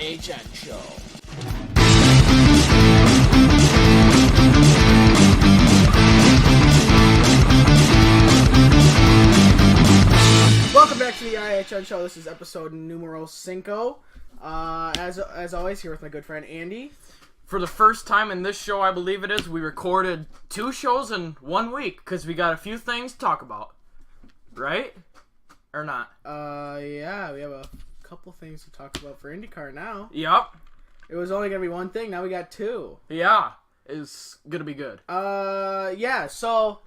IHN Show. Welcome back to the IHN Show. This is episode numero 5. As always, here with my good friend Andy. For the first time in this show, I believe it is, we recorded 2 shows in 1 week because we got a few things to talk about. Right? Or not? Yeah, we have a couple things to talk about for Indycar now. Yep. It was only going to be one thing, now we got 2. Yeah. It's going to be good. Yeah, so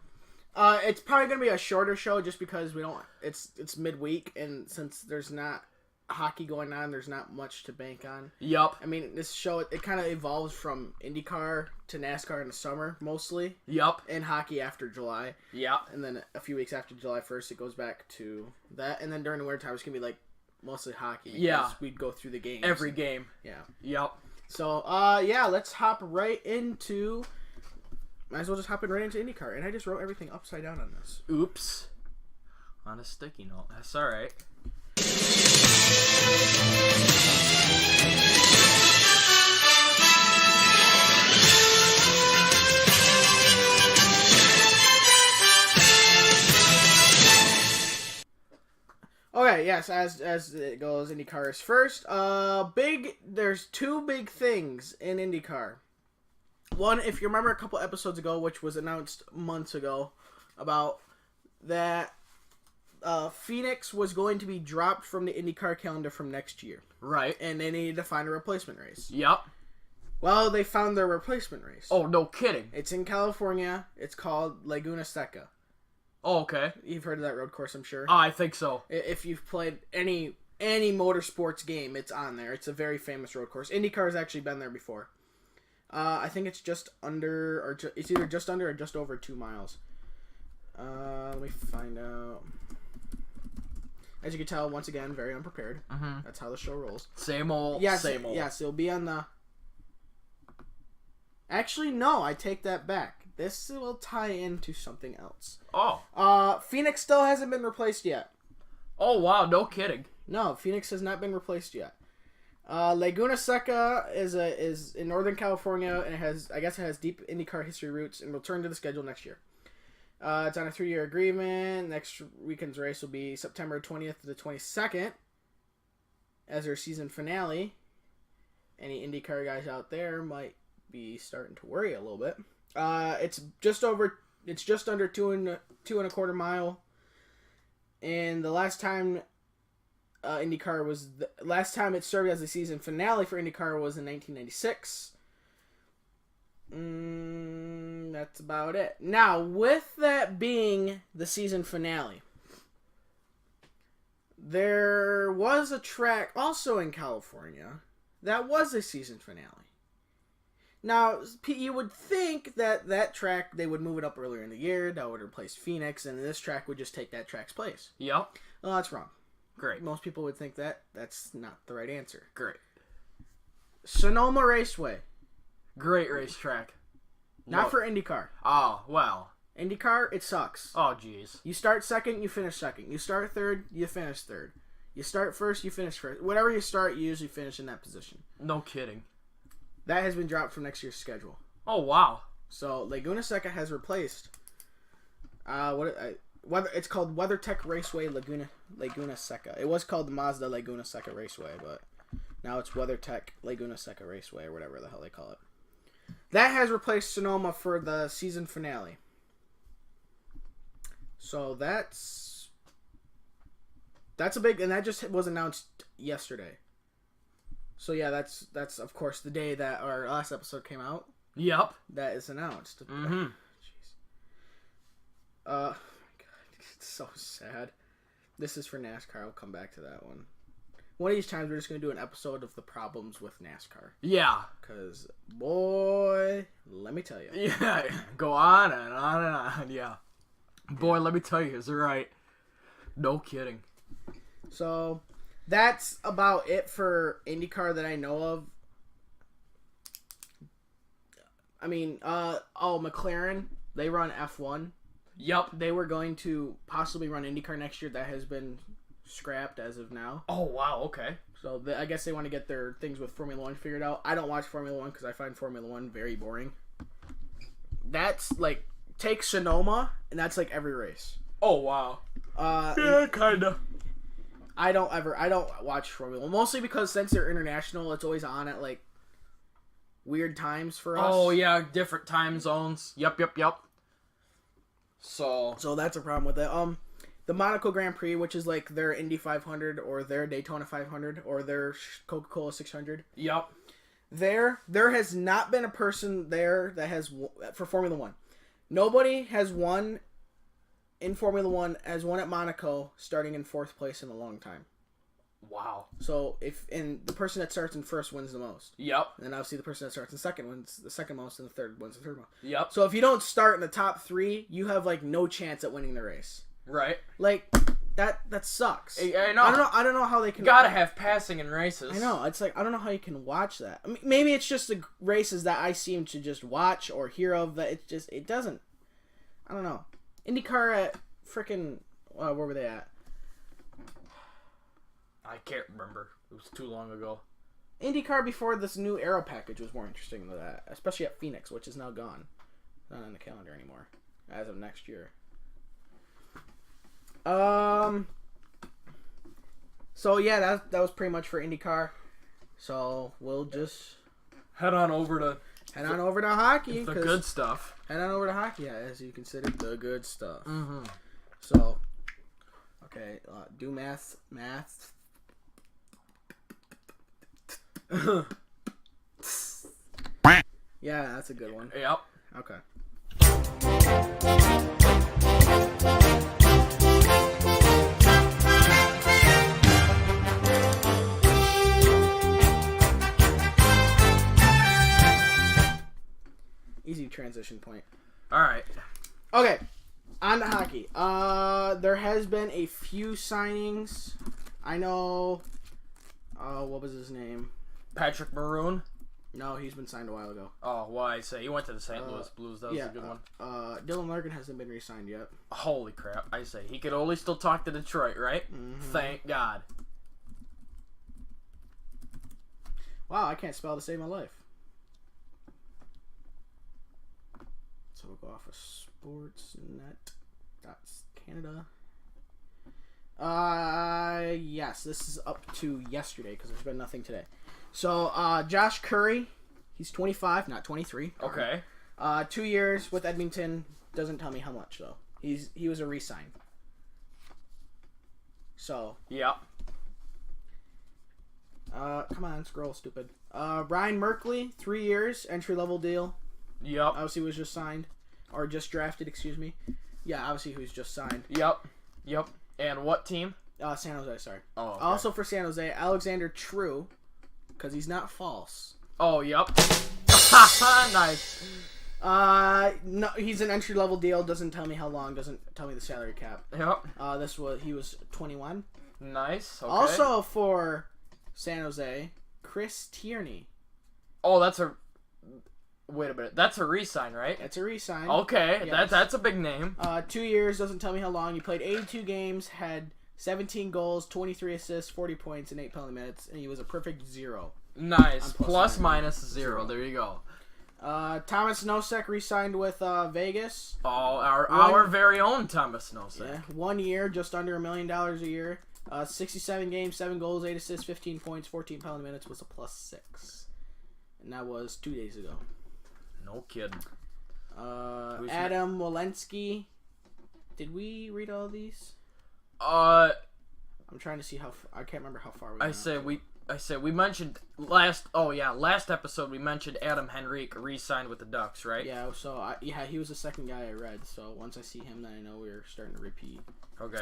it's probably going to be a shorter show just because it's midweek, and since there's not hockey going on, there's not much to bank on. Yep. I mean, this show, it kind of evolves from IndyCar to NASCAR in the summer, mostly. Yep. And hockey after July. Yep. And then a few weeks after July 1st, it goes back to that. And then during the winter time, it's going to be, like, mostly hockey. Yeah. We'd go through the games. Every game. Yeah. Yep. So, yeah, let's hop right into... Might as well just hop in right into IndyCar. And I just wrote everything upside down on this. Oops. On a sticky note. That's alright. Okay, yes, as it goes, IndyCar is first. There's 2 big things in IndyCar. One, if you remember a couple episodes ago, which was announced months ago, about that Phoenix was going to be dropped from the IndyCar calendar from next year. Right. And they needed to find a replacement race. Yep. Well, they found their replacement race. Oh, no kidding. It's in California. It's called Laguna Seca. Oh, okay. You've heard of that road course, I'm sure. I think so. If you've played any motorsports game, it's on there. It's a very famous road course. IndyCar has actually been there before. I think it's just under, or it's either just under or just over 2 miles. Let me find out. As you can tell, once again, very unprepared. Mm-hmm. That's how the show rolls. Same old, yes, same old. Yes, it'll be on the... Actually, no, I take that back. This will tie into something else. Oh. Phoenix still hasn't been replaced yet. Oh, wow, no kidding. No, Phoenix has not been replaced yet. Laguna Seca is in Northern California, and it has deep IndyCar history roots, and will return to the schedule next year. It's on a 3-year agreement. Next weekend's race will be September 20th to the 22nd as their season finale. Any IndyCar guys out there might be starting to worry a little bit. It's just under 2.25 mile, and the last time last time it served as the season finale for IndyCar was in 1996. That's about it. Now, with that being the season finale, there was a track also in California that was a season finale. Now, you would think that track, they would move it up earlier in the year, that would replace Phoenix, and this track would just take that track's place. Yep. Well, that's wrong. Great. Most people would think that. That's not the right answer. Great. Sonoma Raceway. Great racetrack. Not for IndyCar. Oh, well. IndyCar, it sucks. Oh, jeez. You start second, you finish second. You start third, you finish third. You start first, you finish first. Whatever you start, you usually finish in that position. No kidding. That has been dropped from next year's schedule. Oh, wow. So, Laguna Seca has replaced... it's called WeatherTech Raceway Laguna Seca. It was called the Mazda Laguna Seca Raceway, but now it's WeatherTech Laguna Seca Raceway, or whatever the hell they call it. That has replaced Sonoma for the season finale. So that's a big, and that just was announced yesterday. So yeah, that's of course the day that our last episode came out. Yep. That is announced. Mm-hmm. Jeez. Oh my god, it's so sad. This is for NASCAR. I'll come back to that one. One of these times we're just going to do an episode of the problems with NASCAR. Yeah. Because, boy, let me tell you. Yeah, go on and on and on, yeah. Boy, let me tell you, is it right? No kidding. So, that's about it for IndyCar that I know of. I mean, McLaren, they run F1. Yep. They were going to possibly run IndyCar next year. That has been scrapped as of now. Oh, wow, okay. So I guess they want to get their things with Formula 1 figured out. I don't watch Formula 1 because I find Formula 1 very boring. That's like, take Sonoma, and that's like every race. Oh, wow. Yeah, kind of. I don't watch Formula 1. Mostly because since they're international, it's always on at like weird times for us. Oh, yeah, different time zones. Yep. So that's a problem with it. The Monaco Grand Prix, which is like their Indy 500 or their Daytona 500 or their Coca-Cola 600. Yep. There has not been a person there that has for Formula 1. Nobody has won in Formula 1 as one at Monaco starting in 4th place in a long time. Wow. So and the person that starts in first wins the most. Yep. And then obviously the person that starts in second wins the second most, and the third wins the third most. Yep. So if you don't start in the top 3, you have like no chance at winning the race. Right. Like that sucks. I know. I don't know how they can. You gotta have passing in races. I know. It's like I don't know how you can watch that. I mean, maybe it's just the races that I seem to just watch or hear of that it doesn't. I don't know. IndyCar at frickin' where were they at? I can't remember. It was too long ago. IndyCar before this new Aero package was more interesting than that, especially at Phoenix, which is now gone. Not on the calendar anymore as of next year. So yeah, that was pretty much for IndyCar. So we'll just head on over to hockey. The good stuff. Head on over to hockey, as you consider the good stuff. Mm-hmm. So, okay, do math. Yeah, that's a good one. Yep. Okay. Easy transition point. All right. Okay, on to hockey. There has been a few signings. I know. What was his name? Patrick Maroon. No, he's been signed a while ago. Oh, why I say he went to the St. Louis Blues. That was a good one. Dylan Larkin hasn't been re-signed yet. Holy crap! I say he could only still talk to Detroit, right? Mm-hmm. Thank God. Wow, I can't spell to save my life. So we'll go off of Sportsnet.Canada. Yes, this is up to yesterday because there's been nothing today. So, Josh Curry, he's 25, not 23. Okay. 2 years with Edmonton. Doesn't tell me how much though. He was a re-sign. So. Yep. Come on, scroll, stupid. Ryan Merkley, 3 years, entry-level deal. Yep. Obviously was just signed. Or just drafted, excuse me. Yeah, obviously he was just signed. Yep. And what team? San Jose, sorry. Oh, okay. Also for San Jose, Alexander True, because he's not false. Oh, yep. Nice. No, he's an entry-level deal. Doesn't tell me how long. Doesn't tell me the salary cap. Yep. He was 21. Nice. Okay. Also for San Jose, Chris Tierney. Oh, wait a minute. That's a re-sign, right? That's a re-sign. Okay, yes. that's a big name. 2 years, doesn't tell me how long. He played 82 games, had 17 goals, 23 assists, 40 points, and 8 penalty minutes, and he was a perfect 0. Nice. Plus minus 0. There you go. Thomas Nosek re-signed with Vegas. Oh, our very own Thomas Nosek. Yeah, 1 year, just under $1 million a year. 67 games, 7 goals, 8 assists, 15 points, 14 penalty minutes was a +6. And that was 2 days ago. No kidding. Adam Walensky. Did we read all these? I'm trying to see how. I can't remember how far we. I say we mentioned last episode we mentioned Adam Henrique re-signed with the Ducks, right? Yeah. So he was the second guy I read. So once I see him, then I know we're starting to repeat. Okay.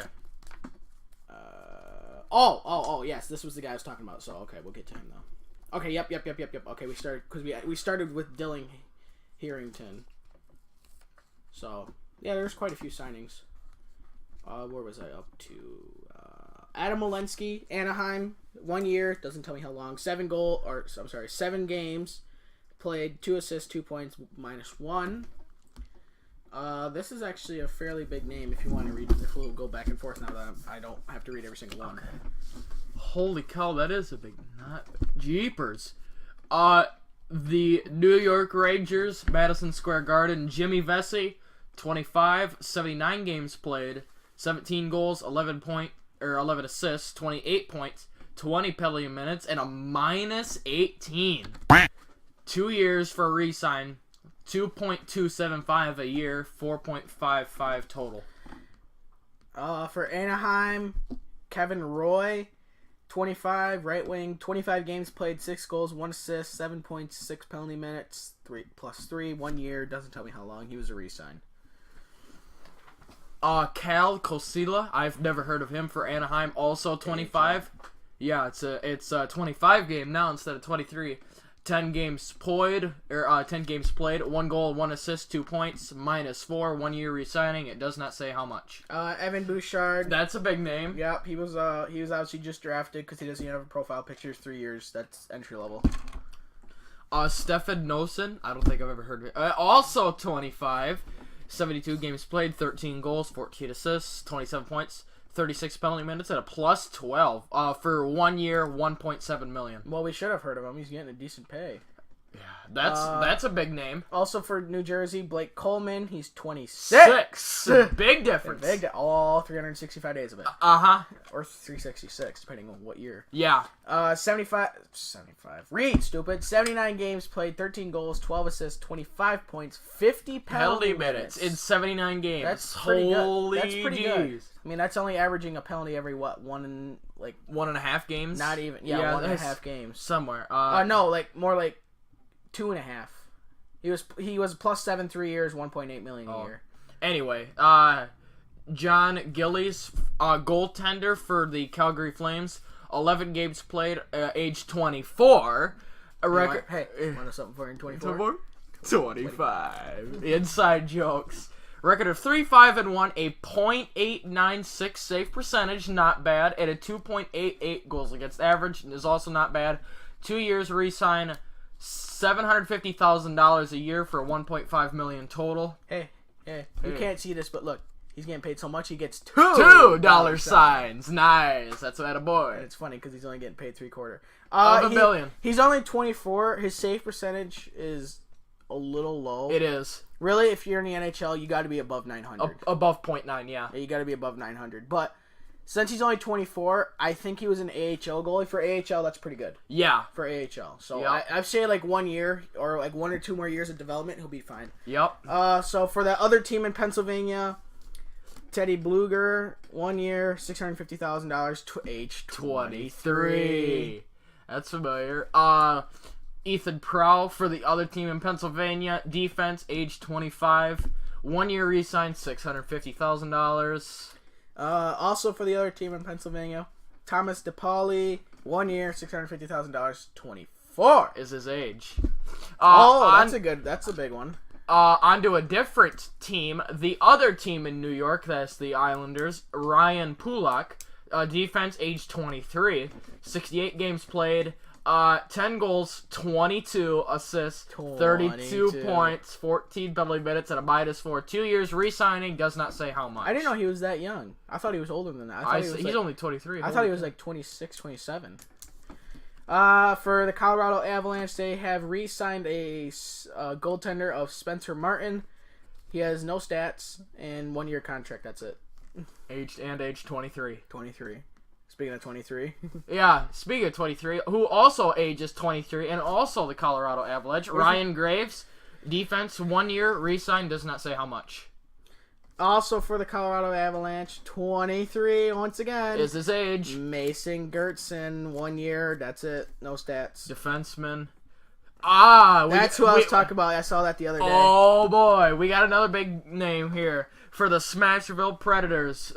Oh, yes, this was the guy I was talking about. So okay, we'll get to him though. Okay, yep. Okay, we started with Dylan Harrington. So yeah, there's quite a few signings. Where was I up to? Adam Walensky, Anaheim, 1 year, doesn't tell me how long. 7 games, played 2 assists, 2 points, -1. This is actually a fairly big name if you want to read it. If we'll go back and forth now that I don't have to read every single one. Okay. Holy cow, that is a big not jeepers. The New York Rangers, Madison Square Garden, Jimmy Vesey, 25, 79 games played, 17 goals, 11 assists, 28 points, 20 penalty minutes, and a minus 18. 2 years for a re-sign, 2.275 a year, 4.55 total. For Anaheim, Kevin Roy, 25, right wing, 25 games played, 6 goals, 1 assist, 7.6 penalty minutes, 3+3, 1 year. Doesn't tell me how long. He was a re-sign. Cal Kosila, I've never heard of him for Anaheim. Also 25. Yeah, it's a 25 game now instead of 23. 10 games played, 1 goal, 1 assist, 2 points, -4, 1 year re-signing. It does not say how much. Evan Bouchard. That's a big name. Yep, he was obviously just drafted because he doesn't even have a profile picture. 3 years. That's entry level. Stefan Nosen, I don't think I've ever heard of it. Also 25, 72 games played, 13 goals, 14 assists, 27 points, 36 penalty minutes, and a +12 for 1 year, $1.7 million. Well, we should have heard of him. He's getting a decent pay. Yeah, that's a big name. Also for New Jersey, Blake Coleman. He's 26. Big difference. All 365 days of it. Or 366, depending on what year. Yeah. 75. Read, stupid. 79 games played, 13 goals, 12 assists, 25 points, 50 penalty minutes in 79 games. That's pretty Holy good. That's pretty good. I mean, that's only averaging a penalty every what? 1.5 games. Not even. Yeah, 1.5 games somewhere. No, more like 2.5. He was +7 3 years, 1.8 million a year. Anyway, John Gillies, goaltender for the Calgary Flames, 11 games played, age 24. A record. Hey, want to know something for you in 24? 25. Inside jokes. Record of 3-5-1, a .896 save percentage, not bad, and a 2.88 goals against average is also not bad. 2 years re-sign, $750,000 a year for $1.5 million total. Hey, you can't see this, but look, he's getting paid so much he gets $2 signs. Nice, that's a boy. And it's funny because he's only getting paid $3/4 of $1 million. He's only 24. His save percentage is a little low. It is. Really, if you're in the NHL, you got to be above 900. Above .9, yeah. You got to be above 900. But since he's only 24, I think he was an AHL goalie. For AHL, that's pretty good. Yeah. For AHL. So yep. I'd say 1 year or 1 or 2 more years of development, he'll be fine. Yep. So for that other team in Pennsylvania, Teddy Bluger, 1 year, $650,000, age 23. That's familiar. Ethan Prow for the other team in Pennsylvania, defense, age 25, 1 year re-sign, $650,000. Also for the other team in Pennsylvania, Thomas DePauli, 1 year, $650,000, 24 is his age. That's a big one. Onto a different team, the other team in New York, that's the Islanders, Ryan Pulak, defense, age 23, 68 games played, 10 goals, 22 assists, 32 points, 14 penalty minutes, and a -4. 2 years re-signing, does not say how much. I didn't know he was that young. I thought he was older than that. He's only 23. I thought he was 26, 27. For the Colorado Avalanche, they have re-signed a goaltender of Spencer Martin. He has no stats and 1 year contract. That's it. Age 23. 23. Speaking of 23. Yeah, speaking of 23, who also ages 23, and also the Colorado Avalanche, Ryan Graves, defense, 1 year, re-sign, does not say how much. Also for the Colorado Avalanche, 23, once again. Is his age. Mason Gertson, 1 year, that's it, no stats. Defenseman. That's who I was talking about. I saw that the other day. Oh boy, we got another big name here for the Smashville Predators.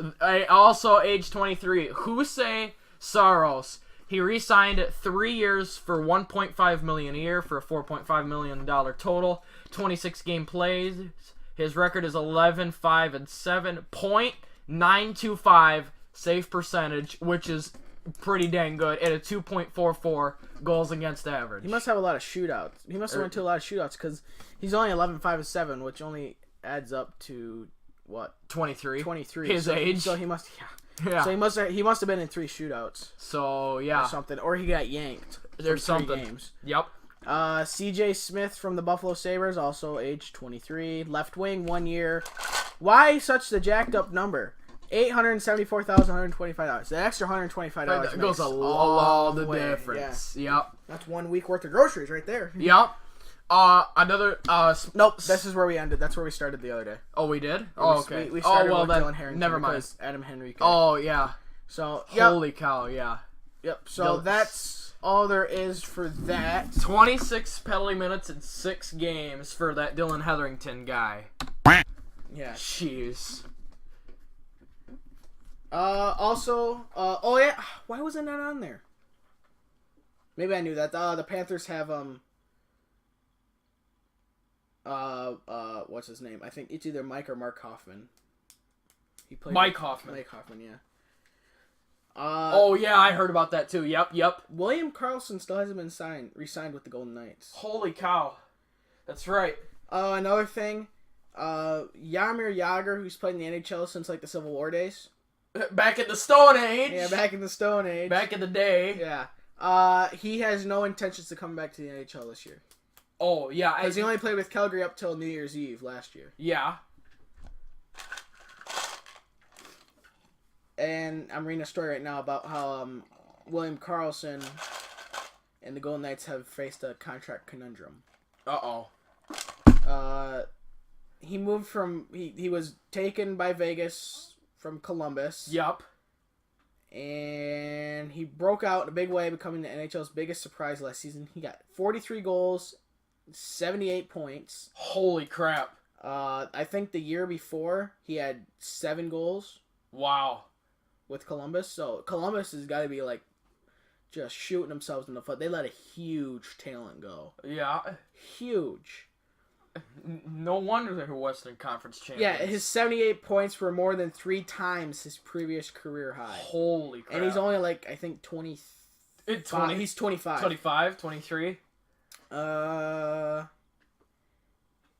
Also age 23, Jose Saros. He re-signed 3 years for $1.5 million a year for a $4.5 million total. 26 game plays. His record is 11-5-7, .925 save percentage, which is pretty dang good, and a 2.44 goals against average. He must have a lot of shootouts. He must have went to a lot of shootouts because he's only 11-5-7, which only adds up to what? 23. 23. His age. So he must. Yeah. So he must have been in 3 shootouts. So yeah. Or something, or he got yanked. There's from 3 something. Games. Yep. C.J. Smith from the Buffalo Sabres, also age 23, left wing, 1 year. Why such the jacked up number? $874,125. The extra $125 goes a all lot of way. difference. Yeah. Yep. That's 1 week worth of groceries right there. Yep. Another. Nope. This is where we ended. That's where we started the other day. Oh, we did. Oh, okay. We started with then Dylan Harrington. never mind. Because Adam Henry. Oh yeah. So yep. Holy cow! Yeah. Yep. So that's all there is for that. 26 penalty minutes in 6 games for that Dylan Hetherington guy. Yeah. Jeez. Also, oh yeah, why was it not on there? Maybe I knew that. The Panthers have what's his name? I think it's either Mike or Mark Hoffman. He played Mike Hoffman. Mike Hoffman, yeah. Oh yeah, I heard about that too. Yep. William Karlsson still hasn't been re-signed with the Golden Knights. Holy cow. That's right. Another thing, Jaromir Jagr, who's played in the NHL since like the Civil War days. Back in the Stone Age. Yeah, back in the Stone Age. Back in the day. Yeah. He has no intentions to come back to the NHL this year. Oh yeah, Because he only played with Calgary up till New Year's Eve last year. Yeah. And I'm reading a story right now about how William Karlsson and the Golden Knights have faced a contract conundrum. He moved from he was taken by Vegas from Columbus. Yep. And he broke out in a big way, becoming the NHL's biggest surprise last season. He got 43 goals, 78 points. Holy crap. I think the year before he had 7 goals. Wow. With Columbus. So Columbus has got to be like just shooting themselves in the foot. They let a huge talent go. Yeah. Huge. No wonder they're Western Conference champions. Yeah, his 78 points were more than 3 times his previous career high. Holy crap. And he's only like, I think, 20. He's 25. 25, 23.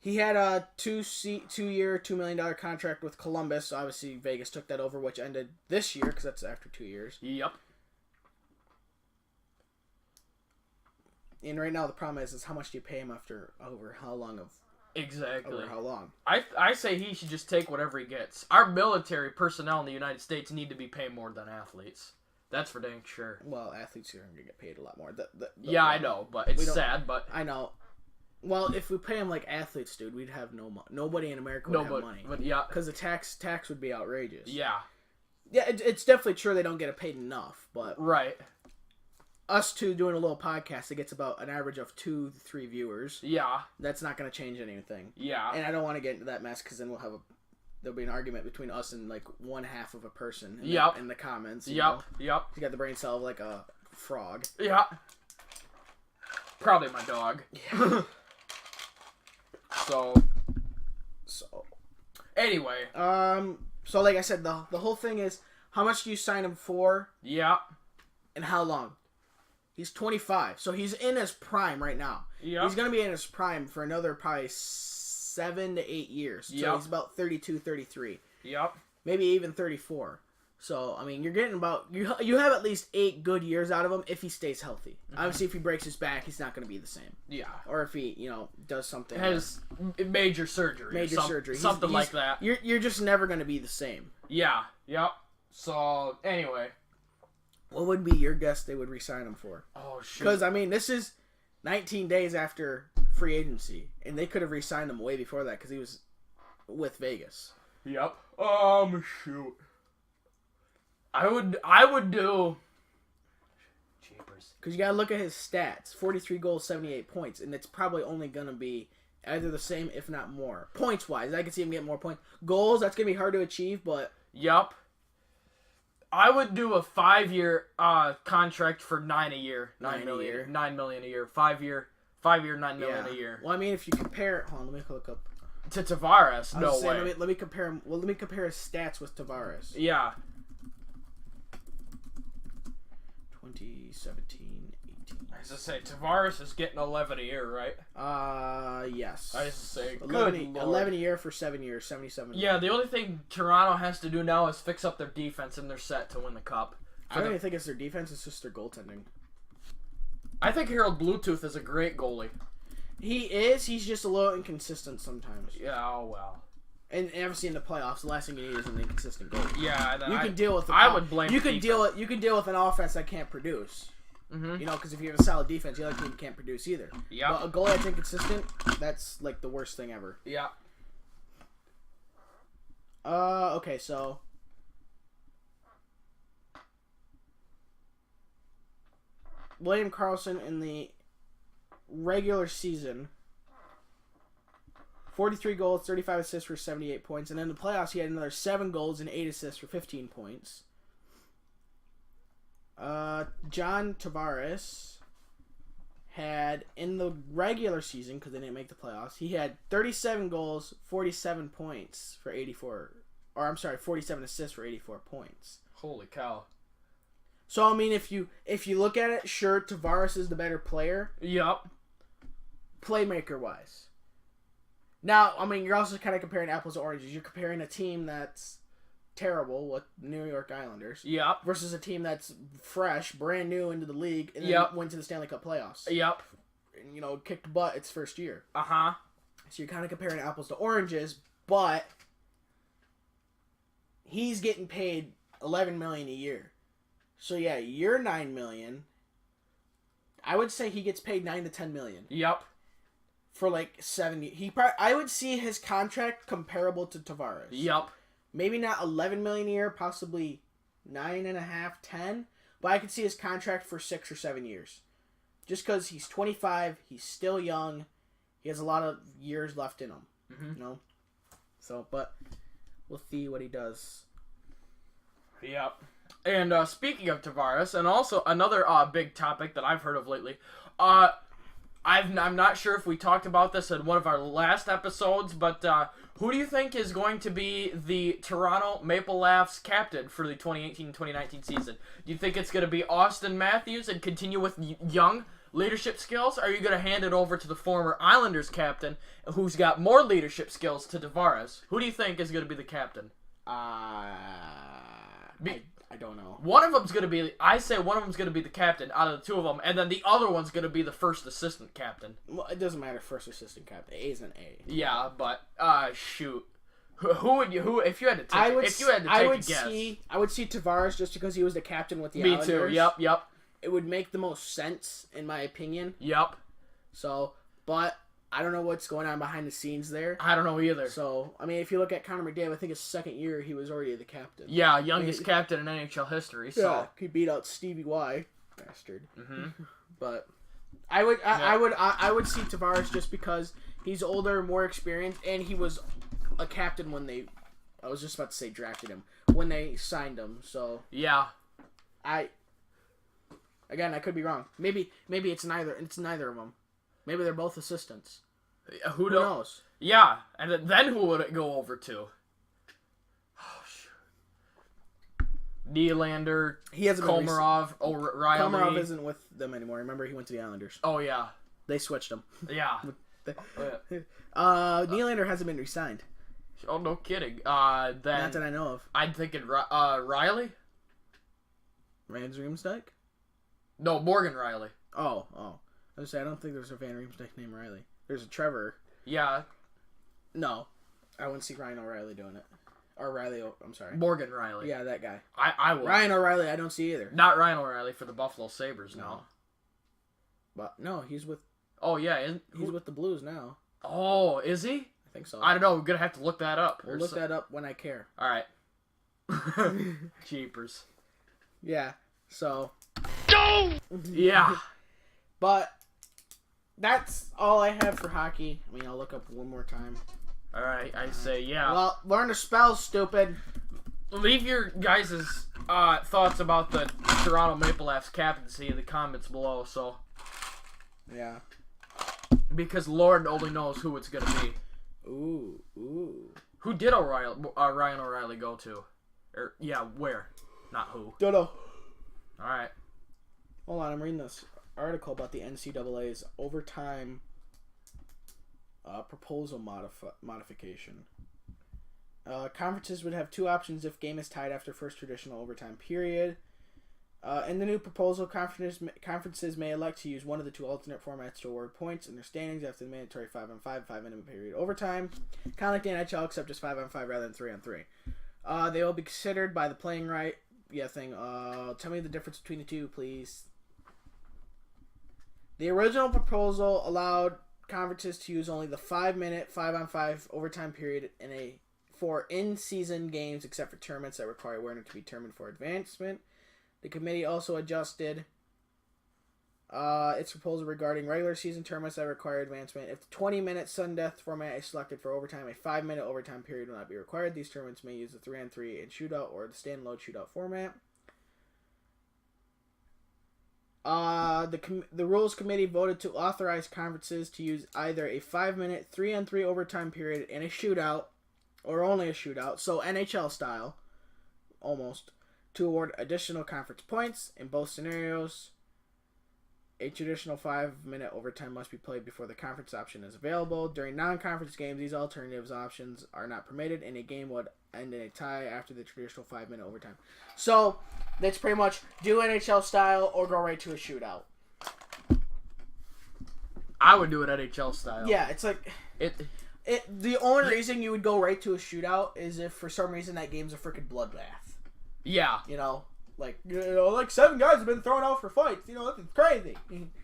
He had a 2-year, $2 million contract with Columbus. Obviously, Vegas took that over, which ended this year, because that's after 2 years. Yep. And right now, the problem is how much do you pay him over how long of... Exactly. Over how long? I say he should just take whatever he gets. Our military personnel in the United States need to be paid more than athletes. That's for dang sure. Well, athletes are going to get paid a lot more. Yeah, I know, but it's sad, but... I know. Well, if we pay them like athletes, dude, we'd have nobody in America would have money. But yeah, because the tax would be outrageous. Yeah, yeah, it's definitely true they don't get paid enough, but right. Us two doing a little podcast that gets about an average of 2 to 3 viewers. Yeah, that's not going to change anything. Yeah, and I don't want to get into that mess because then there'll be an argument between us and like 1/2 of a person. In the comments. Yep. You got the brain cell of like a frog. Yeah. Probably my dog. Yeah. So anyway, so like I said, the whole thing is how much do you sign him for? Yeah. And how long? He's 25, so he's in his prime right now. Yeah. He's gonna be in his prime for another probably 7 to 8 years. So he's about 32, 33. Yep. Maybe even 34. So, I mean, you're getting about... You have at least 8 good years out of him if he stays healthy. Mm-hmm. Obviously, if he breaks his back, he's not going to be the same. Yeah. Or if he, does something... Has major surgery. Surgery. Something like that. You're just never going to be the same. Yeah. Yep. So, anyway. What would be your guess they would re-sign him for? Oh, shit. Because, I mean, this is 19 days after free agency. And they could have re-signed him way before that because he was with Vegas. Yep. Shoot. I would do... Jeepers. Because you got to look at his stats. 43 goals, 78 points. And it's probably only going to be either the same, if not more. Points-wise, I can see him getting more points. Goals, that's going to be hard to achieve, but... Yup. I would do a 5-year contract for $9 a year. $9 million. $9 million a year. 5-year, $9 million a year. Well, I mean, if you compare... Hold on, let me look up... To Tavares, no way. Let me compare him... Well, let me compare his stats with Tavares. Yeah. 2017, I was just say Tavares is getting 11 a year, right? Yes. I was just say 11 a year for 7 years, 77. Yeah, the only thing Toronto has to do now is fix up their defense, and they're set to win the cup. I don't even think it's their defense; it's just their goaltending. I think Harold Bluetooth is a great goalie. He is. He's just a little inconsistent sometimes. Yeah, oh well. And obviously in the playoffs, the last thing you need is an inconsistent goalie. Yeah, you can deal with. I would blame. You can deal with an offense that can't produce. Mm-hmm. You know, because if you have a solid defense, the other team can't produce either. Yeah. But a goalie that's inconsistent, that's like the worst thing ever. Yeah. Okay, so. William Karlsson in the regular season, 43 goals, 35 assists for 78 points. And in the playoffs, he had another 7 goals and 8 assists for 15 points. John Tavares had, in the regular season, because they didn't make the playoffs, he had 37 goals, 47 points for 84. Or, I'm sorry, 47 assists for 84 points. Holy cow. So, I mean, if you look at it, sure, Tavares is the better player. Yep. Playmaker-wise. Now, I mean, you're also kind of comparing apples to oranges. You're comparing a team that's terrible with New York Islanders. Yep. Versus a team that's fresh, brand new into the league, and then went to the Stanley Cup playoffs. Yep. And, you know, kicked butt its first year. Uh-huh. So you're kind of comparing apples to oranges, but he's getting paid $11 million a year. So yeah, you're $9 million. I would say he gets paid $9 to $10 million. Yep. For like 70. I would see his contract comparable to Tavares. Yep. Maybe not $11 million a year, possibly 9.5, 10. But I could see his contract for 6 or 7 years. Just because he's 25, he's still young, he has a lot of years left in him. Mm-hmm. You know? So, but we'll see what he does. Yep. And speaking of Tavares, and also another big topic that I've heard of lately, I'm not sure if we talked about this in one of our last episodes, but who do you think is going to be the Toronto Maple Leafs captain for the 2018-2019 season? Do you think it's going to be Austin Matthews and continue with young leadership skills? Or are you going to hand it over to the former Islanders captain, who's got more leadership skills, to Tavares? Who do you think is going to be the captain? I don't know. One of them's going to be, I say one of them's going to be the captain out of the two of them, and then the other one's going to be the first assistant captain. Well, it doesn't matter, first assistant captain. A is an A. Yeah, but, shoot. Who would you, if you had to take, a guess. I would see Tavares just because he was the captain with the Islanders. Me too, yep. It would make the most sense, in my opinion. Yep. So, but I don't know what's going on behind the scenes there. I don't know either. So, I mean, if you look at Connor McDavid, I think his second year he was already the captain. Yeah, youngest captain in NHL history. So yeah, he beat out Stevie Y, bastard. Mm-hmm. But I would see Tavares just because he's older, more experienced, and he was a captain when they. I was just about to say drafted him when they signed him. So yeah, I could be wrong. Maybe it's neither. It's neither of them. Maybe they're both assistants. Who knows? Yeah, and then who would it go over to? Oh, shoot. Nylander, he hasn't Komarov, O'Reilly. Komarov isn't with them anymore. Remember, he went to the Islanders. Oh, yeah. They switched him. Yeah. Nylander hasn't been re-signed. Oh, no kidding. Then Not that I know of. I'm thinking Riley? Rans Riemsdyk? No, Morgan Riley. Oh. I was saying, I don't think there's a Van Riemsdyk named Riley. There's a Trevor. Yeah. No. I wouldn't see Ryan O'Reilly doing it. Or Riley, I'm sorry. Morgan Riley. Yeah, that guy. I would. Ryan O'Reilly, I don't see either. Not Ryan O'Reilly for the Buffalo Sabres, no. But, no, he's with... Oh, yeah. He's with the Blues now. Oh, is he? I think so. I don't know. We're going to have to look that up. We'll look that up when I care. All right. Jeepers. Yeah, so... Yeah. But... That's all I have for hockey. I mean, I'll look up one more time. All right, I say yeah. Well, learn to spell, stupid. Leave your guys' thoughts about the Toronto Maple Leafs captaincy in the comments below. So, yeah, because Lord only knows who it's gonna be. Ooh. Who did Ryan O'Reilly go to? Where? Not who. Don't know. All right. Hold on, I'm reading this. article about the NCAA's overtime proposal modification. Conferences would have 2 options if game is tied after first traditional overtime period. In the new proposal, conferences may elect to use one of the 2 alternate formats to award points in their standings after the mandatory 5-on-5, 5-minute period overtime. Kind of like the NHL, except just 5-on-5 rather than 3-on-3. They will be considered by the playing right thing. Tell me the difference between the 2, please. The original proposal allowed conferences to use only the 5-minute 5-on-5 overtime period for in-season games, except for tournaments that require a winner to be determined for advancement. The committee also adjusted its proposal regarding regular season tournaments that require advancement. If the 20-minute sudden death format is selected for overtime, a 5-minute overtime period will not be required. These tournaments may use the 3-on-3 and shootout or the stand-and-load shootout format. The Rules Committee voted to authorize conferences to use either a 5-minute 3-on-3 overtime period and a shootout, or only a shootout, so NHL style, almost, to award additional conference points. In both scenarios, a traditional 5-minute overtime must be played before the conference option is available. During non-conference games, these alternatives options are not permitted, and a game would end in a tie after the traditional 5-minute overtime. So, that's pretty much do NHL style or go right to a shootout. I would do it NHL style. Yeah, it's like... The only reason you would go right to a shootout is if for some reason that game's a freaking bloodbath. Yeah. Like 7 guys have been thrown out for fights. It's crazy.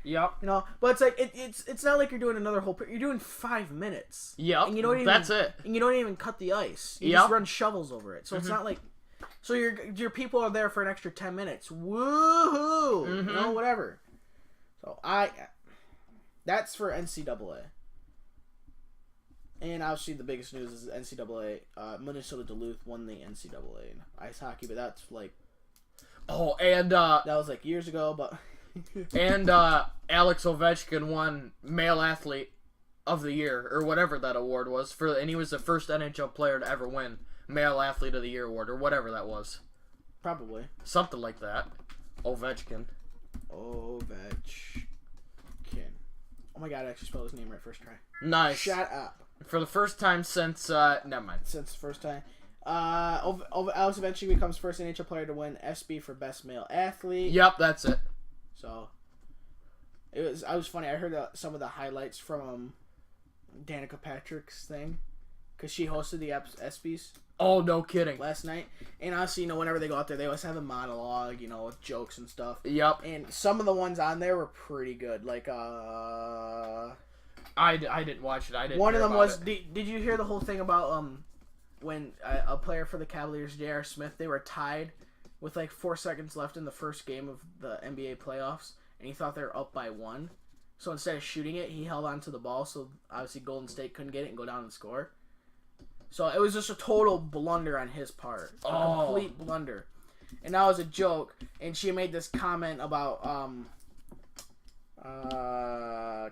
Yep. But it's like it's not like you're doing another whole. You're doing 5 minutes. Yep. And that's it. And you don't even cut the ice. You just run shovels over it. So it's not like. So your people are there for an extra 10 minutes. Woohoo! Whatever. So that's for NCAA. And obviously the biggest news is NCAA. Minnesota Duluth won the NCAA in ice hockey, but that's like... Oh, and... that was like years ago, but... and Alex Ovechkin won Male Athlete of the Year, or whatever that award was, and he was the first NHL player to ever win Male Athlete of the Year award, or whatever that was. Probably. Something like that. Ovechkin. Oh my god, I actually spelled his name right first try. Nice. Shut up. For the first time since, never mind. Since the first time. Alex eventually becomes first NHL player to win SB for Best Male Athlete. Yep, that's it. So, I was funny. I heard some of the highlights from Danica Patrick's thing. Because she hosted the ESPYs. Oh, no kidding. Last night. And obviously, whenever they go out there, they always have a monologue, with jokes and stuff. Yep. And some of the ones on there were pretty good. Like, I didn't watch it. I didn't. One of them was. It. Did you hear the whole thing about when a player for the Cavaliers, J.R. Smith, they were tied with like 4 seconds left in the first game of the NBA playoffs, and he thought they were up by 1. So instead of shooting it, he held on to the ball. So obviously Golden State couldn't get it and go down and score. So it was just a total blunder on his part, a complete blunder, and that was a joke. And she made this comment about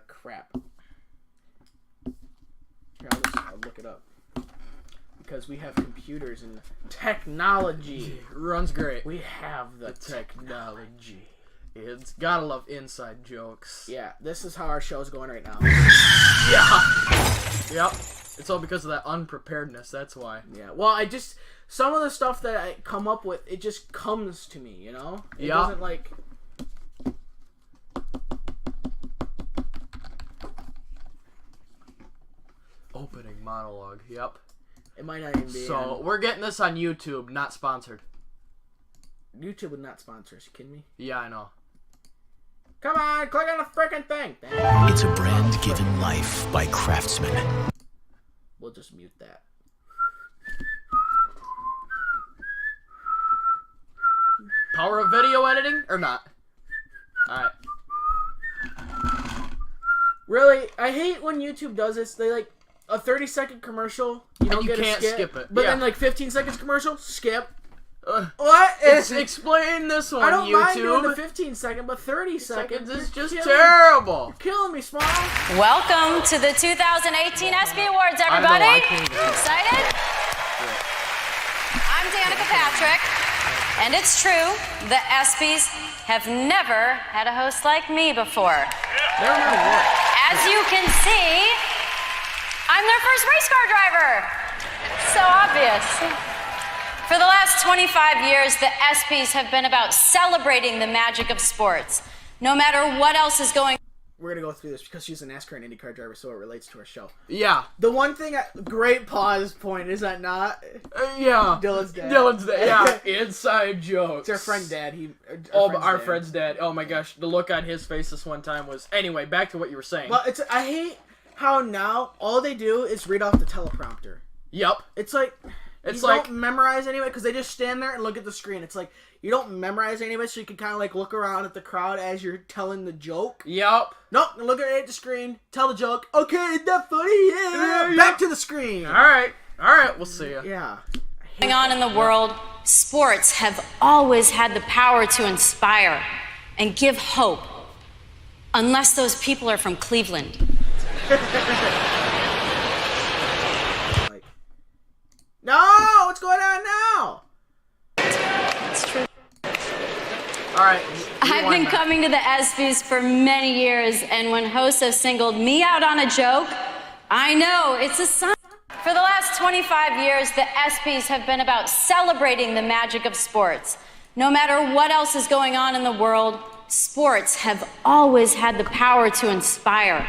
crap. Here, I'll look it up. Because we have computers and technology. Runs great. We have the technology. It's gotta love inside jokes. Yeah, this is how our show's going right now. Yeah. Yep. It's all because of that unpreparedness, that's why. Yeah, well, some of the stuff that I come up with, it just comes to me, It doesn't like... Opening monologue, yep. It might not even be. So, we're getting this on YouTube, not sponsored. YouTube would not sponsor us, you kidding me? Yeah, I know. Come on, click on the frickin' thing! It's a brand given life by craftsmen. We'll just mute that. Power of video editing, or not? Alright. Really, I hate when YouTube does this. They like a 30-second commercial. You don't get can't a skip it. But then like 15 seconds commercial, skip. What? Explain this one, I don't YouTube. mind doing the 15-second, but 30 seconds is just terrible. You're killing me, Small. Welcome to the 2018 ESPY Awards, everybody. I can't even. Excited? I'm Danica Patrick, And it's true, the ESPYs have never had a host like me before. As you can see, I'm their first race car driver. So obvious. For the last 25 years, the ESPYs have been about celebrating the magic of sports. No matter what else is going on. We're going to go through this because she's a NASCAR and IndyCar driver, so it relates to our show. Yeah. The one thing, great pause point, is that not? Yeah. Dylan's dad. Yeah. Inside jokes. It's our friend dad. Our friend's dad. Oh my gosh. The look on his face this one time was... Anyway, back to what you were saying. Well, I hate how now all they do is read off the teleprompter. Yep. It's like... It's you like... don't memorize anyway, because they just stand there and look at the screen. It's like, you don't memorize anyway, so you can kind of like look around at the crowd as you're telling the joke. Yep. Nope, look at the screen, tell the joke. Okay, is that funny? Yeah. Back to the screen. All right, we'll see ya. Yeah. Going on in the world, sports have always had the power to inspire and give hope, unless those people are from Cleveland. No, what's going on now? It's true. All right. I've been coming to the ESPYs for many years, and when hosts have singled me out on a joke, I know it's a sign. For the last 25 years, the ESPYs have been about celebrating the magic of sports. No matter what else is going on in the world, sports have always had the power to inspire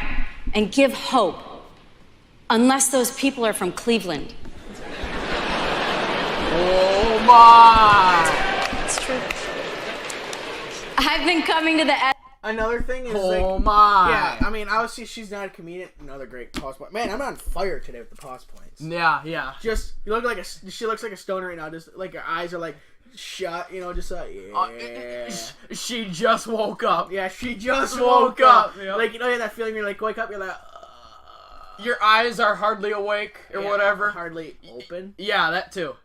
and give hope, unless those people are from Cleveland. Oh my! It's true. I've been coming to the... Another thing is oh my! Yeah, I mean, obviously she's not a comedian. Another great pause point. Man, I'm on fire today with the pause points. Yeah. Just, she looks like a stoner right now. Just like her eyes are like shut, just like, yeah. She just woke up. Yeah, she just woke up. Yep. Like, you have that feeling, you're like, wake up, you're like, your eyes are hardly awake or whatever. Hardly open. Yeah, that too.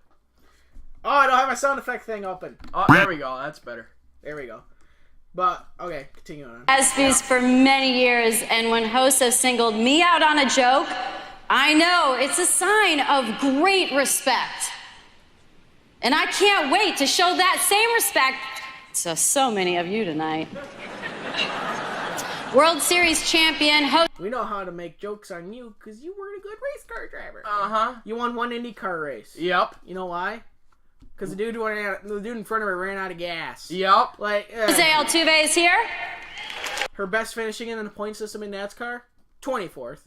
Oh, I don't have my sound effect thing open. Oh, there we go. That's better. There we go. But, okay, continue on. ESPYs for many years, and when hosts have singled me out on a joke, I know it's a sign of great respect. And I can't wait to show that same respect to so many of you tonight. World Series champion, host... We know how to make jokes on you because you were a good race car driver. Uh-huh. You won one IndyCar race. Yep. You know why? Because the dude in front of her ran out of gas. Yep. Jose Altuve is here. Her best finishing in the point system in NASCAR? 24th.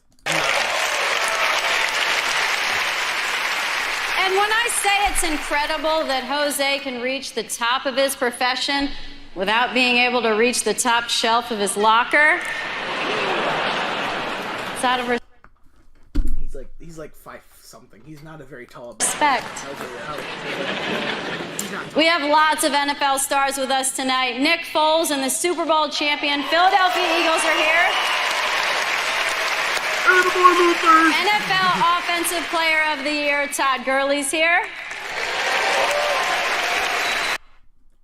And when I say it's incredible that Jose can reach the top of his profession without being able to reach the top shelf of his locker, it's out of He's like 5-something. He's not a very tall man. respect. We have lots of NFL stars with us tonight. Nick Foles and the Super Bowl champion Philadelphia Eagles are here. NFL Offensive Player of the Year Todd Gurley's here.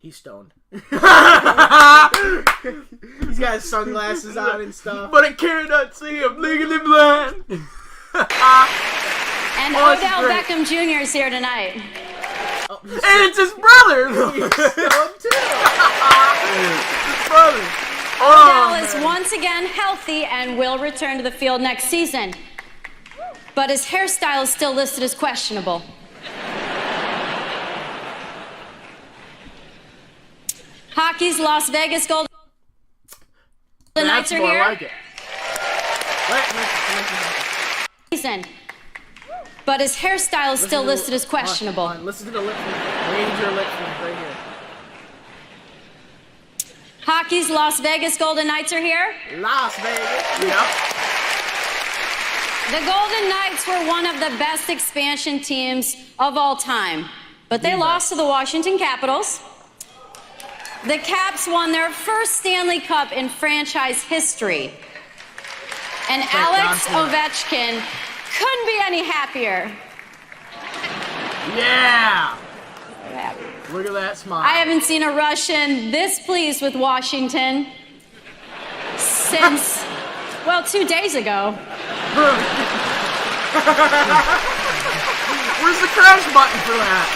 He's stoned. He's got his sunglasses on and stuff. But I cannot see. I'm legally blind. And Odell Beckham Jr. is here tonight. Oh, and it's his brother. He's stoned too. His brother. Odell is once again healthy and will return to the field next season. But his hairstyle is still listed as questionable. Hockey's Las Vegas Golden Knights are here. Like it. Season. But his hairstyle is still listed as questionable. Listen to the lip flap. Ranger lip flap right here. Hockey's Las Vegas Golden Knights are here. Las Vegas. Yep. The Golden Knights were one of the best expansion teams of all time, but they lost to the Washington Capitals. The Caps won their first Stanley Cup in franchise history. And Alex Ovechkin couldn't be any happier. Yeah. Look at that smile. I haven't seen a Russian this pleased with Washington since, well, 2 days ago. Where's the crash button for that?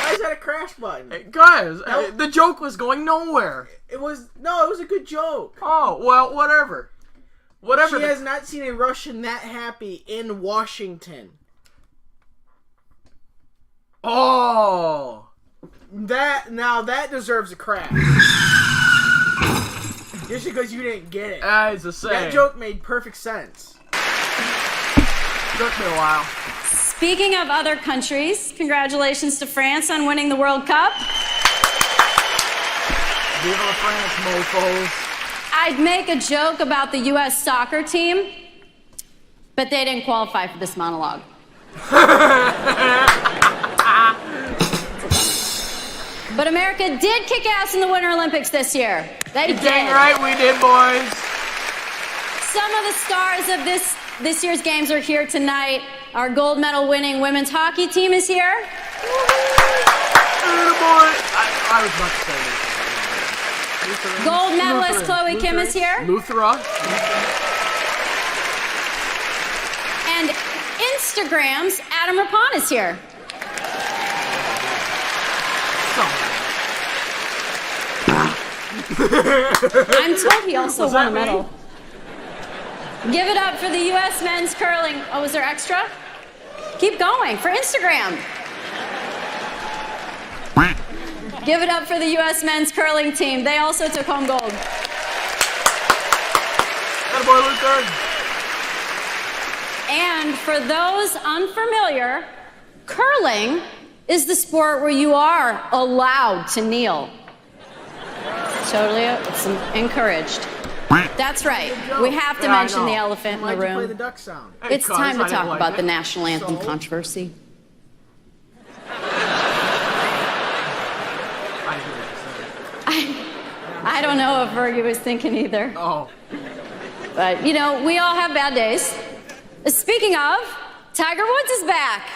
I Why is that a crash button? Hey, guys, the joke was going nowhere. It was a good joke. Oh, well, whatever. Whatever. She has not seen a Russian that happy in Washington. Oh. That deserves a crash. Just because you didn't get it. As I say. That joke made perfect sense. Took me a while. Speaking of other countries, congratulations to France on winning the World Cup. Viva la France, mofos. I'd make a joke about the U.S. soccer team, but they didn't qualify for this monologue. But America did kick ass in the Winter Olympics this year. They did. Dang right we did, boys. Some of the stars of this year's games are here tonight. Our gold medal winning women's hockey team is here. I was about to say this. Gold medalist Chloe Kim is here. Luthra. And Instagram's Adam Rapon is here. I'm told he also won a medal. Give it up for the U.S. men's curling. Oh, is there extra? Keep going for Instagram. Give it up for the U.S. men's curling team. They also took home gold. Attaboy, Luther. And for those unfamiliar, curling is the sport where you are allowed to kneel. Totally, it's encouraged. That's right. We have to mention the elephant in the Why'd you play room. the duck sound? It's time to talk about the national anthem controversy. I don't know if Fergie was thinking either. Oh. But, you know, we all have bad days. Speaking of, Tiger Woods is back.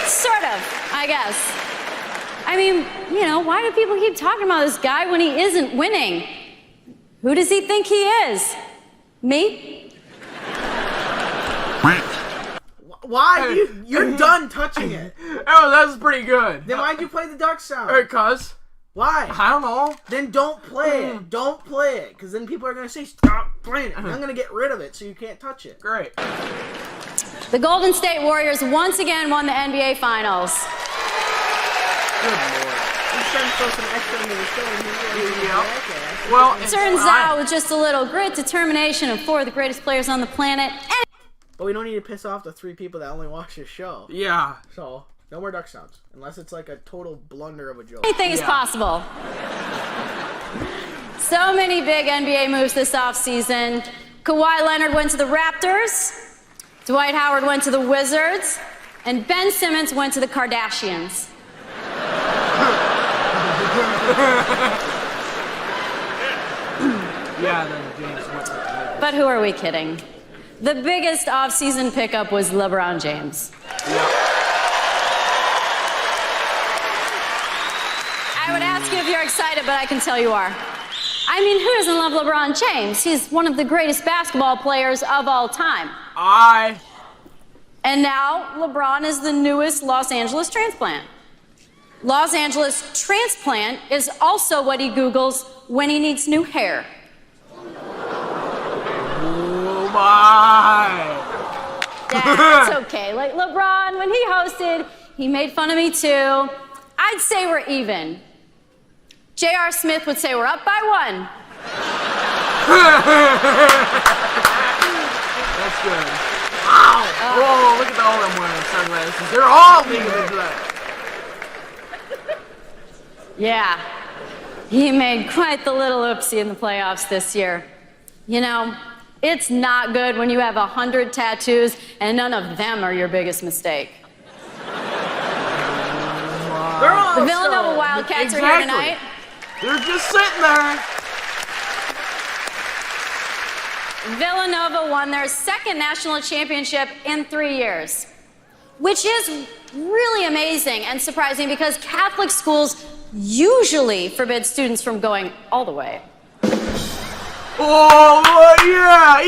Sort of, I guess. I mean, you know, why do people keep talking about this guy when he isn't winning? Who does he think he is? Me? Why? You're done touching it. Oh, that's pretty good. Then why'd you play the duck sound? Cuz. Why? I don't know. Then don't play it. Don't play it. Because then people are going to say, stop playing it. And I'm going to get rid of it so you can't touch it. Great. The Golden State Warriors once again won the NBA Finals. Good Lord. He's trying to throw some extra into the show. Yep. Well, Turns out, with just a little grit, determination, and four of the greatest players on the planet. But we don't need to piss off the 3 people that only watch this show. Yeah. So, no more duck sounds. Unless it's like a total blunder of a joke. Anything is possible. So many big NBA moves this offseason. Kawhi Leonard went to the Raptors. Dwight Howard went to the Wizards. And Ben Simmons went to the Kardashians. Yeah, then James went to the But who are we kidding? The biggest offseason pickup was LeBron James. I would ask you if you're excited, but I can tell you are. I mean, who doesn't love LeBron James? He's one of the greatest basketball players of all time. And now, LeBron is the newest Los Angeles transplant. Los Angeles transplant is also what he Googles when he needs new hair. Oh my! Yeah, it's okay. Like LeBron, when he hosted, he made fun of me too. I'd say we're even. J.R. Smith would say we're up by 1. That's good. Wow! Whoa, look at all them wearing sunglasses. They're all leaning into that. Yeah, he made quite the little oopsie in the playoffs this year. You know, it's not good when you have 100 tattoos and none of them are your biggest mistake. The Villanova Wildcats are here tonight. They're just sitting there. Villanova won their second national championship in 3 years, which is really amazing and surprising because Catholic schools usually forbid students from going all the way. Oh, yeah,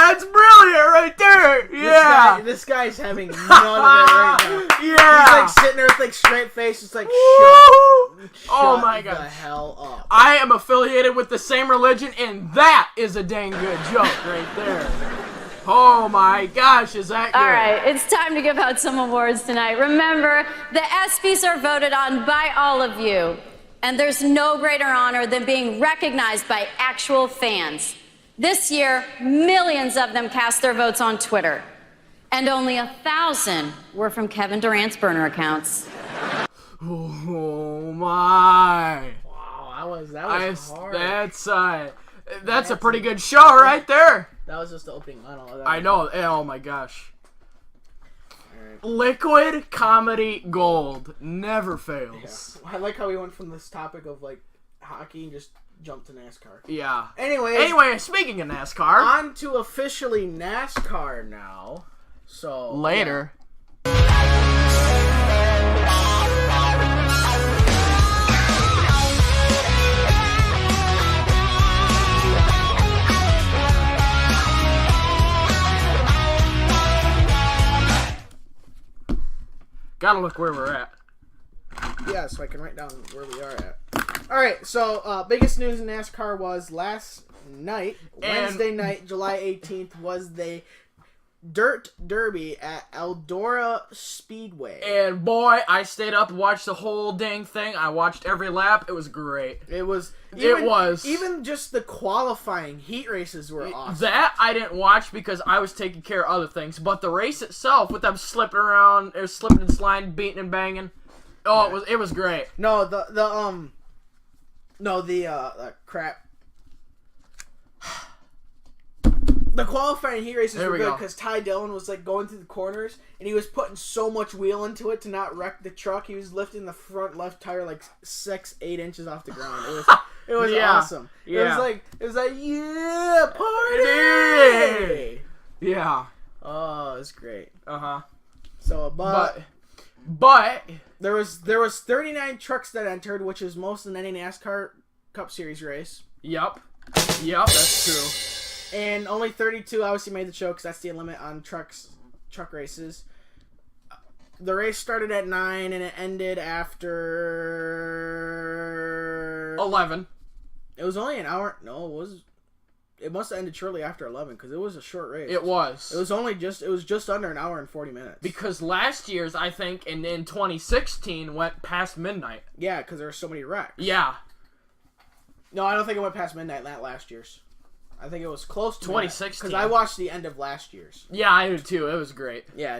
that's brilliant right there. Yeah. This guy's having none of it right now. Yeah. He's like sitting there with like straight face, just like, Oh my shut god. the hell up. I am affiliated with the same religion, and that is a dang good joke right there. Oh my gosh, is that good? All right, it's time to give out some awards tonight. Remember, the ESPYs are voted on by all of you, and there's no greater honor than being recognized by actual fans. This year, millions of them cast their votes on Twitter, and only 1,000 were from Kevin Durant's burner accounts. Oh my. Wow, that was hard. That's a pretty good show right there. That was just the opening monologue. I know. Oh my gosh. Right. Liquid comedy gold never fails. Yeah. I like how we went from this topic of like hockey and just jumped to NASCAR. Yeah. Anyway, speaking of NASCAR, on to officially NASCAR now. So later. Gotta look where we're at. Yeah, so I can write down where we are at. Alright, so biggest news in NASCAR was last night, Wednesday night, July 18th, was the Dirt Derby at Eldora Speedway. And boy, I stayed up and watched the whole dang thing. I watched every lap. It was great. It was. Even just the qualifying heat races were awesome. That I didn't watch because I was taking care of other things. But the race itself, with them slipping around, or slipping and sliding, beating and banging, it was great. No, the crap. The qualifying heat races were good because Ty Dillon was like going through the corners and he was putting so much wheel into it to not wreck the truck. He was lifting the front left tire like 6-8 inches off the ground. It was awesome. Yeah. It was like yeah, party. Yeah. Oh, it was great. So, but there was 39 trucks that entered, which is most in any NASCAR Cup Series race. Yep, that's true. And only 32 obviously made the show because that's the limit on truck races. The race started at 9 and it ended after 11. It was only an hour. No, it must have ended shortly after 11 because it was a short race. It was. It was just under an hour and 40 minutes. Because last year's, I think, in 2016 went past midnight. Yeah, because there were so many wrecks. Yeah. No, I don't think it went past midnight. Not last year's. I think it was close to 2016. Because I watched the end of last year's. Yeah, I did too. It was great. Yeah.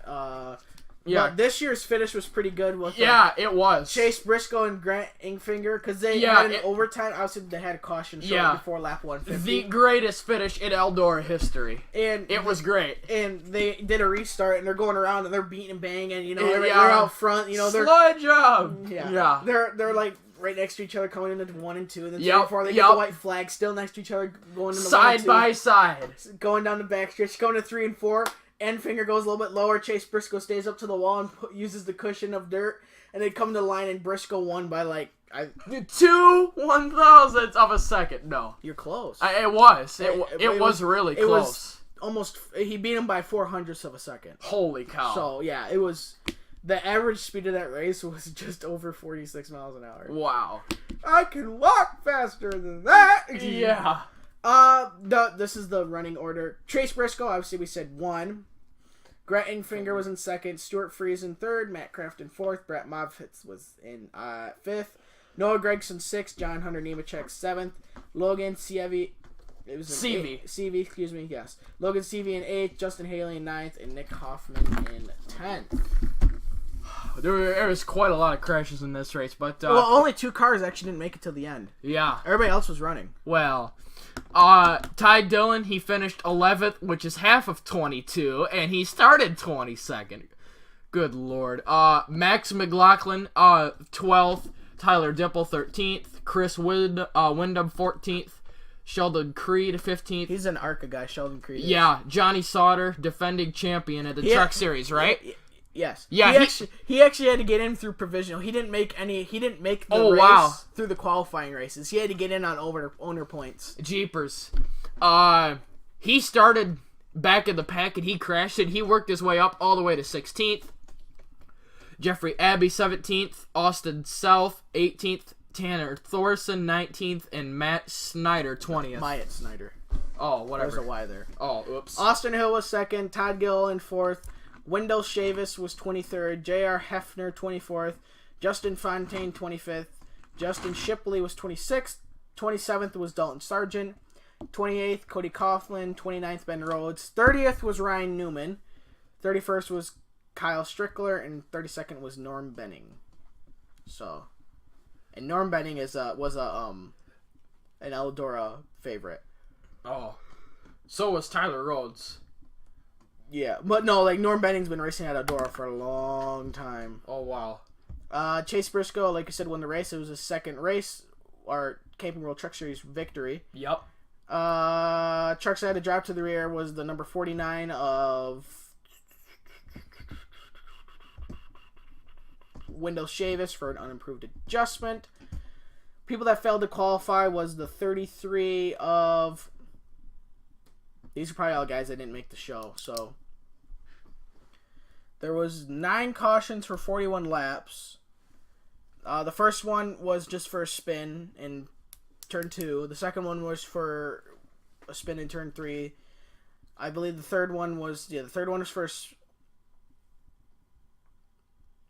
But this year's finish was pretty good with it was. Chase Briscoe and Grant Inkfinger because they had an overtime. Obviously, they had a caution shortly before lap 150. The greatest finish in Eldora history. And it was great. And they did a restart and they're going around and they're beating and banging. They're out front. They're sludge job. Yeah. They're like right next to each other going into 1 and 2, and then 3 and 4 they get the white flag still next to each other going into 1 and 2. Side by side. Going down the backstretch, going to 3 and 4. Enfinger goes a little bit lower. Chase Briscoe stays up to the wall and uses the cushion of dirt, and they come to the line and Briscoe won by like 2/1000ths of a second. No, you're close. It was. It was really close. Was almost. He beat him by 0.04 of a second. Holy cow! So yeah, it was. The average speed of that race was just over 46 miles an hour. Wow. I can walk faster than that. Yeah. This is the running order. Chase Briscoe, obviously we said 1. Grant Inkfinger was in 2nd. Stuart Freeze in 3rd. Matt Kraft in 4th. Brett Moffitt was in 5th. Noah Gragson 6th. John Hunter Nemechek 7th. Logan Seavey. It was Seavey, excuse me, yes. Logan Seavey in 8th. Justin Haley in 9th. And Nick Hoffman in 10th. There was quite a lot of crashes in this race, but only 2 cars actually didn't make it till the end. Yeah. Everybody else was running. Well, Ty Dillon, he finished 11th, which is half of 22, and he started 22nd. Good lord. Max McLaughlin, 12th. Tyler Dipple, 13th. Chris Wyndham, 14th. Sheldon Creed, 15th. He's an ARCA guy, Sheldon Creed. Yeah. Johnny Sauter, defending champion at the Truck Series, right? Yes. Yeah, he actually had to get in through provisional. He didn't make the race through the qualifying races. He had to get in on owner points. Jeepers. He started back in the pack and he crashed and he worked his way up all the way to 16th. Jeffrey Abbey 17th, Austin South 18th, Tanner Thorson 19th, and Matt Snyder 20th. Myatt Snyder. Oh, whatever. There's a Y there. Oh, oops. Austin Hill was second. Todd Gill in fourth. Wendell Chavis was 23rd. J.R. Hefner 24th. Justin Fontaine 25th. Justin Shipley was 26th. 27th was Dalton Sargent. 28th, Cody Coughlin. 29th, Ben Rhodes. 30th was Ryan Newman. 31st was Kyle Strickler. And 32nd was Norm Benning. And Norm Benning was an Eldora favorite. Oh. So was Tyler Rhodes. Yeah, but no, like Norm Benning's been racing at Eldora for a long time. Oh, wow. Chase Briscoe, like I said, won the race. It was his second race, or Camping World Truck Series victory. Yep. Trucks that had to drop to the rear was the number 49 of Wendell Chavis for an unimproved adjustment. People that failed to qualify was the 33 of... These are probably all guys that didn't make the show, so... There was 9 cautions for 41 laps. The first one was just for a spin in turn 2. The second one was for a spin in turn 3. I believe the third one was... Yeah, the third one was for...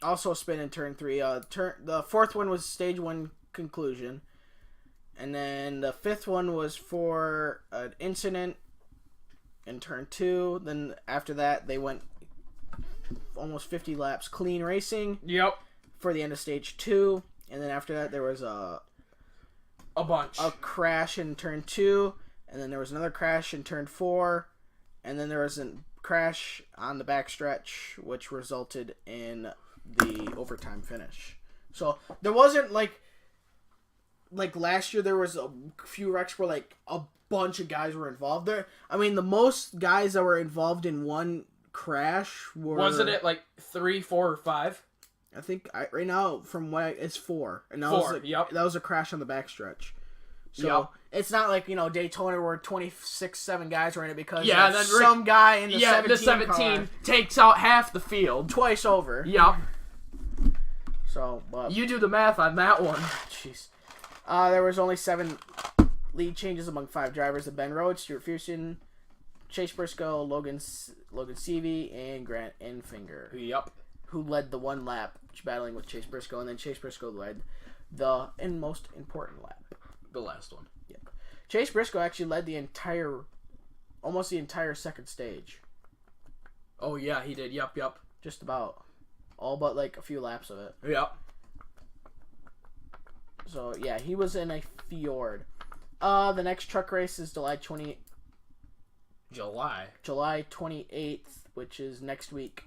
Also a spin in turn 3. The fourth one was stage 1 conclusion. And then the fifth one was for an incident in turn 2. Then after that, they went almost 50 laps clean racing. Yep. For the end of stage 2. And then after that, there was a bunch. A crash in turn 2. And then there was another crash in turn 4. And then there was a crash on the backstretch, which resulted in the overtime finish. So there wasn't like last year there was a few wrecks where like a bunch of guys were involved there. I mean, the most guys that were involved in one crash were... Wasn't it like 3, 4, or 5? I think right now from what it's 4. And that 4, yep. That was a crash on the backstretch. So yep. It's not like, Daytona where 7 guys were in it because then some guy in the 17 car takes out half the field. Twice over. Yep. So, but... You do the math on that one. Jeez. There was only 7 lead changes among 5 drivers: Ben Rhodes, Stuart Fuson, Chase Briscoe, Logan Seavey, and Grant Enfinger. Yep. Who led the one lap battling with Chase Briscoe, and then Chase Briscoe led the most important lap. The last one. Yep. Chase Briscoe actually led almost the entire second stage. Oh yeah, he did. Yep. Just about. All but like a few laps of it. Yep. So yeah, he was in a Fjord. The next truck race is July 28th, which is next week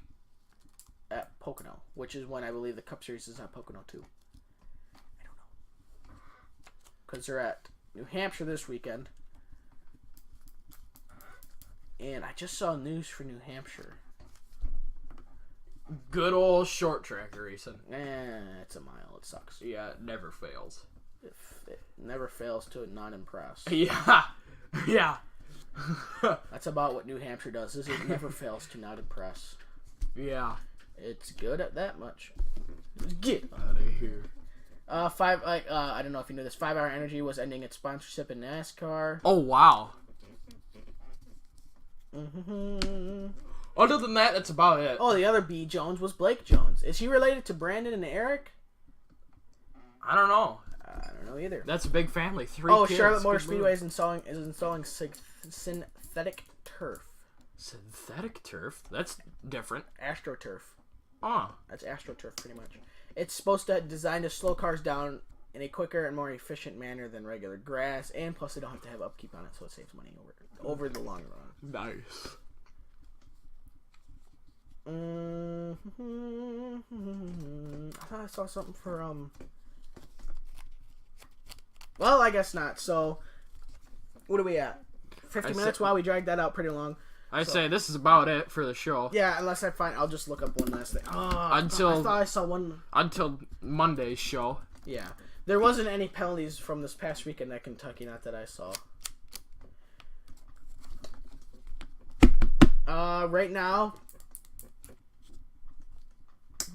at Pocono, which is when I believe the Cup Series is at Pocono too. I don't know. Because they're at New Hampshire this weekend. And I just saw news for New Hampshire. Good old short track racing. It's a mile. It sucks. Yeah, it never fails. It never fails to not impress. Yeah. Yeah. That's about what New Hampshire does. Is it never fails to not impress. Yeah. It's good at that much. Get out of here. I don't know if you knew this. 5 Hour Energy was ending its sponsorship in NASCAR. Oh wow. Mm-hmm. Other than that, that's about it. Oh, the other B. Jones was Blake Jones. Is he related to Brandon and Eric? I don't know. I don't know either. That's a big family. 3 kids. Charlotte Motor Speedway is installing synthetic turf. Synthetic turf? That's different. AstroTurf. Oh. That's AstroTurf, pretty much. It's supposed to design to slow cars down in a quicker and more efficient manner than regular grass, and plus they don't have to have upkeep on it, so it saves money over the long run. Nice. I thought I saw something for Well, I guess not. So, what are we at? 50 minutes? Wow, we dragged that out pretty long. I say this is about it for the show. Yeah, unless I'll just look up one last thing. Oh, I thought I saw one. Until Monday's show. Yeah. There wasn't any penalties from this past weekend at Kentucky, not that I saw. Right now,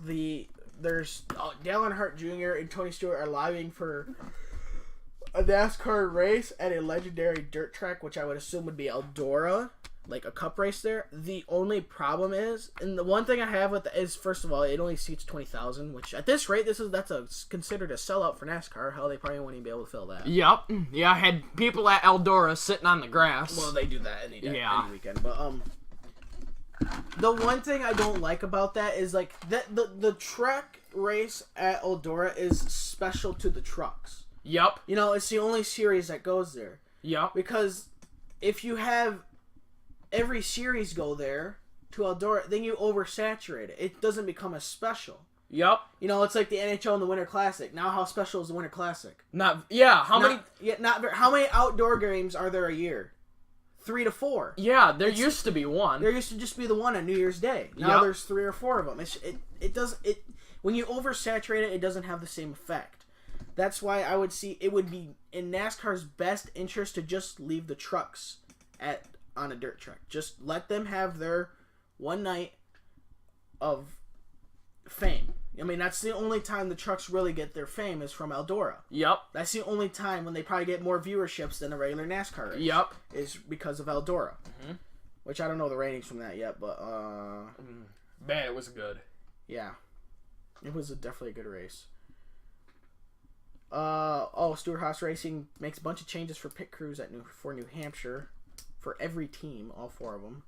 there's Dale Earnhardt Jr. and Tony Stewart are lobbying for a NASCAR race at a legendary dirt track, which I would assume would be Eldora, like a cup race there. The only problem is, and the one thing I have with it is, first of all, it only seats 20,000, which at this rate, that's considered a sellout for NASCAR. Hell, they probably won't even be able to fill that. Yep. Yeah, I had people at Eldora sitting on the grass. Well, they do that any weekend, but the one thing I don't like about that is like the truck race at Eldora is special to the trucks. Yep. You know, it's the only series that goes there. Yep. Because if you have every series go there to Eldora, then you oversaturate it. It doesn't become as special. Yep. You know, it's like the NHL and the Winter Classic. Now, how special is the Winter Classic? How many outdoor games are there a year? 3 to 4. Yeah, there used to be one. There used to just be the one on New Year's Day. Now there's 3 or 4 of them. When you oversaturate it, it doesn't have the same effect. That's why I would see it would be in NASCAR's best interest to just leave the trucks on a dirt track. Just let them have their one night of fame. I mean, that's the only time the trucks really get their fame is from Eldora. Yep. That's the only time when they probably get more viewerships than a regular NASCAR race. Yep. Is because of Eldora. Mm-hmm. Which I don't know the ratings from that yet, but man, it was good. Yeah. It was definitely a good race. Stewart-Haas Racing makes a bunch of changes for pit crews for New Hampshire. For every team, all 4 of them.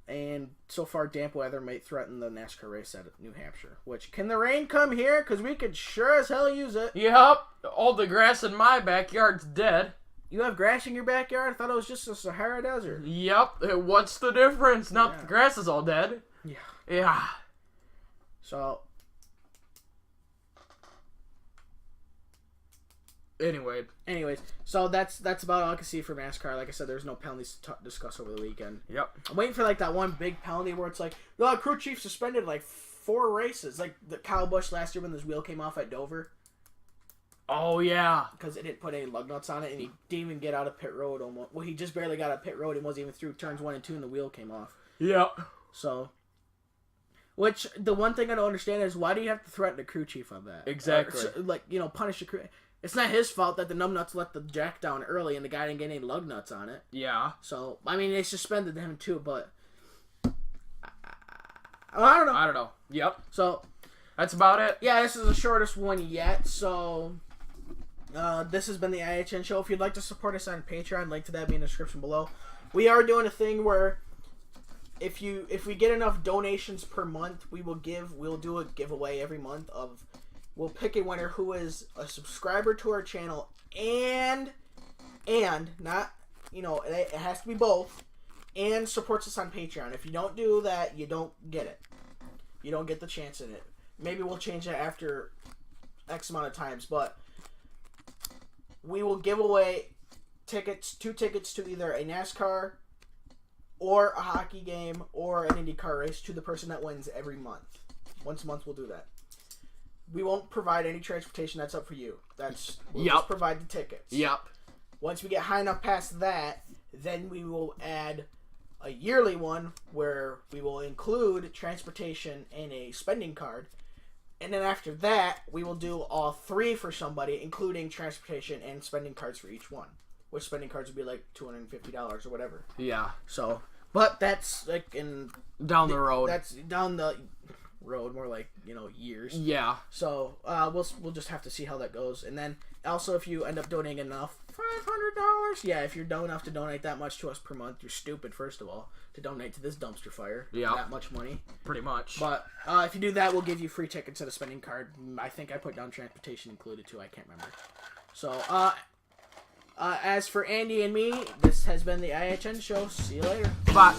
And so far, damp weather might threaten the NASCAR race at New Hampshire. Which, can the rain come here? Because we could sure as hell use it. Yep. All the grass in my backyard's dead. You have grass in your backyard? I thought it was just a Sahara Desert. Yep. What's the difference? Now the grass is all dead. Yeah. Yeah. So... Anyways, so that's about all I can see for NASCAR. Like I said, there's no penalties to discuss over the weekend. Yep. I'm waiting for like that one big penalty where it's like, the crew chief suspended like 4 races, like the Kyle Busch last year when his wheel came off at Dover. Oh yeah. Because it didn't put any lug nuts on it, and he didn't even get out of pit road almost. Well, he just barely got out of pit road and wasn't even through turns 1 and 2, and the wheel came off. Yep. So, which the one thing I don't understand is why do you have to threaten the crew chief on that? Exactly. Punish the crew. It's not his fault that the numbnuts let the jack down early and the guy didn't get any lug nuts on it. Yeah. So, I mean, they suspended him too, but... I don't know. Yep. So... That's about it. Yeah, this is the shortest one yet, so... this has been the IHN Show. If you'd like to support us on Patreon, link to that be in the description below. We are doing a thing where... If we get enough donations per month, we'll do a giveaway every month of... We'll pick a winner who is a subscriber to our channel and not, it has to be both, and supports us on Patreon. If you don't do that, you don't get it. You don't get the chance in it. Maybe we'll change that after X amount of times, but we will give away 2 tickets to either a NASCAR or a hockey game or an IndyCar race to the person that wins every month. Once a month we'll do that. We won't provide any transportation. That's up for you. We'll just provide the tickets. Yep. Once we get high enough past that, then we will add a yearly one where we will include transportation and a spending card. And then after that, we will do all 3 for somebody, including transportation and spending cards for each one. Which spending cards would be like $250 or whatever. Yeah. So, but that's like down the road. That's down the road, more like years. Yeah. So we'll just have to see how that goes, and then also if you end up donating enough, $500. Yeah, if you're dumb enough to donate that much to us per month, you're stupid. First of all, to donate to this dumpster fire. Yeah. That much money. Pretty much. But if you do that, we'll give you free tickets at a spending card. I think I put down transportation included too. I can't remember. So as for Andy and me, this has been the IHN Show. See you later. Bye.